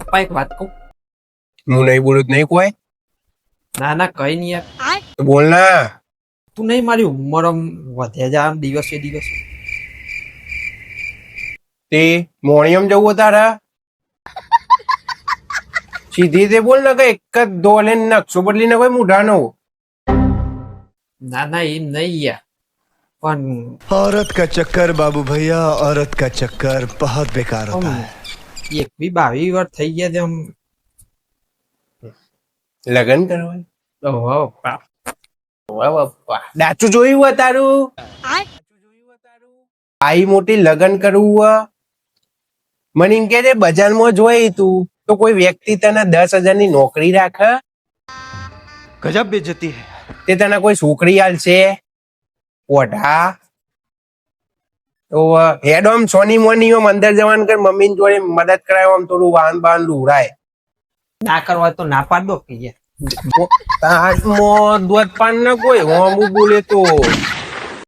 પપ્પા એક વાત કહું? હું નહીં બોલું તો નહીં કોઈ ના ના કઈ નહીં યાર. તો બોલ ના. તું નહીં મારી ઉંમર આમ વધે જા આમ દિવસે દિવસે. તે મોણિયમ જવું તારા સીધી તે બોલ ને કે એક જ દોલે નકશો બદલી ને કોઈ મુઢાનો. ના ના એમ નહીં યાર, પણ औरत का चक्कर बाबू भैया, औरत का चक्कर बहुत बेकार होता है. 21-22 વર્ષ થઈ ગયા છે આમ. લગન કરવા ઓહો પપ્પા. ડાચું જોયું હોય તારું આઈ મોટી લગન કરવું હોય મને એમ કે બજારમાં જોઈ તું તો કોઈ વ્યક્તિ તને 10,000 ની નોકરી રાખે गजब बेइज्जती है. તે તને કોઈ છોકરી આલશે ઓઢા તો હેડ ઓમ સોની મોની ઓમ અંદર જવાનું કર મમ્મી જોડે મદદ કરાય આમ થોડું વાહન બાન લુરાય ના કરવા તો ના પાડ દો કે યાર. તાજમાં દૂધ પાન ના કોઈ હું બોલે તો